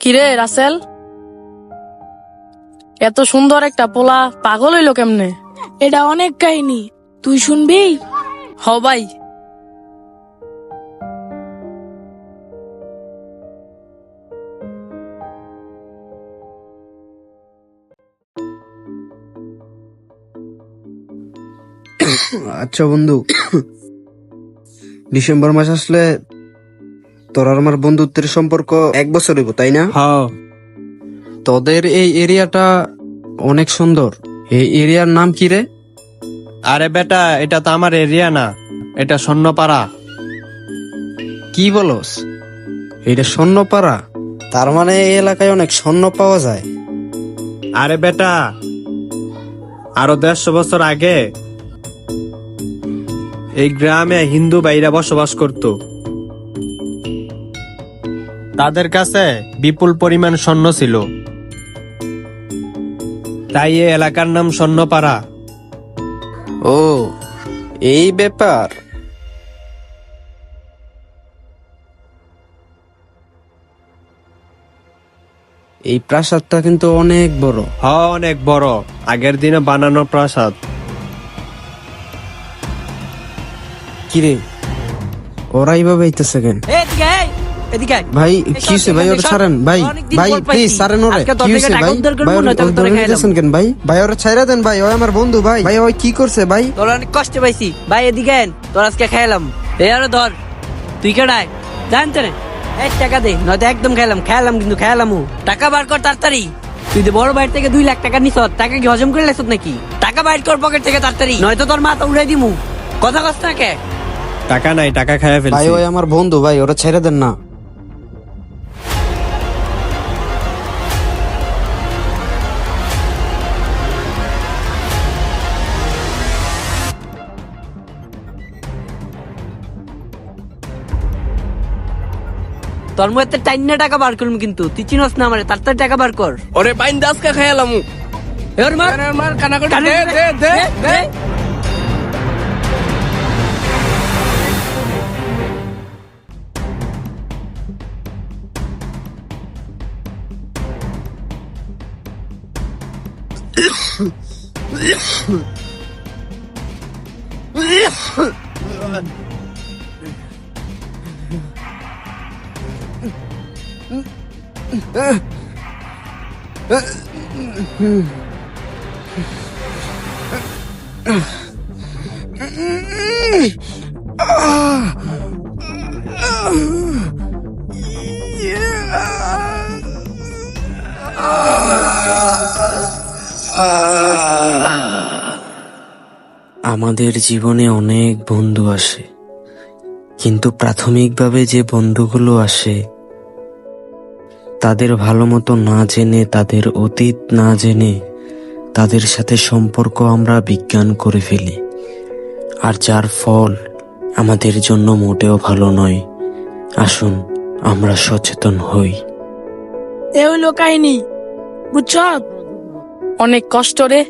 কিরে রাসেল, এত সুন্দর একটা পোলা পাগল হইলো কেমনে? এটা অনেক কাহিনী, তুই শুনবি? হ ভাই। আচ্ছা বন্ধু, ডিসেম্বর মাস আসলে তোর আর আমার বন্ধুত্বের সম্পর্ক 1 বছর হইব, তাই না? হ্যাঁ, তোদের এই এরিয়াটা অনেক সুন্দর। এই এরিয়ার নাম কি রে? আরে বেটা, এটা তো আমার এরিয়া না, এটা স্বর্ণপাড়া। কি বলস? এটা স্বর্ণপাড়া? তার মানে এই এলাকায় অনেক স্বর্ণ পাওয়া যায়। আরে বেটা, আরো 150 বছর আগে এই গ্রামে হিন্দু ভাইরা বসবাস করত। তাদের কাছে বিপুল পরিমাণ স্বর্ণ ছিল, তাই এই এলাকার নাম স্বর্ণপাড়া। ও, এই ব্যাপার। এই প্রাসাদটা কিন্তু অনেক বড়। হ্যাঁ, অনেক বড়, আগের দিনে বানানো প্রাসাদ। কিরে, ওরা এইভাবে আইতেছে কেন? ভাই কি হইছে ভাই? ওরা ছাড়েন ভাই, ভাই প্লিজ ছাড়েন ওরে। কি হইছে ভাই? ভাই ওরা ধরে নিতেছেন কেন ভাই? ভাই ওরা ছাইরা দেন ভাই, ওই আমার বন্ধু ভাই। ভাই ওই কি করছে ভাই? তোর অনেক কষ্ট পাইছি ভাই, এদিকে আয়, তোর আজকে খাইলাম। এই আরো ধর, তুই কেডায় জানতে রে? এক টাকা দে, নয়তো একদম খাইলাম কিন্তু খাইলামু। টাকা বার কর তাড়াতাড়ি। তুই যে বড় ভাইয়ের থেকে 2 লাখ টাকা নিছ, টাকা কি হজম করে লেছত নাকি? টাকা বাইর কর পকেট থেকে তাড়াতাড়ি, নয়তো তোর মাথা উড়াই দিমু। কথা কস না কে? টাকা নাই, টাকা খাইয়া ভাই ফেলছি। ওই আমার বন্ধু ভাই, ওরা ছাইরা দেন না। তোর মধ্যে টাইনা টাকা বার করুম কিন্তু, তুই চিনস না আমারে, তাড়াতাড়ি টাকা বার কর। ওরে বাইন দাসকা খাইলাম। এর মার মার কানা করে কানে দে দে, দে দে দে। দে। আমাদের জীবনে অনেক বন্ধু আসে, কিন্তু প্রাথমিকভাবে যে বন্ধুগুলো আসে তাদের ভালো মতো না জেনে, তাদের অতীত না জেনে তাদের সাথে সম্পর্ক আমরা বিজ্ঞান করে ফেলি, আর যার ফল আমাদের জন্য মোটেও ভালো নয়। আসুন আমরা সচেতন হই। এ হইলো কাহিনী, বুঝছ? অনেক কষ্ট রে।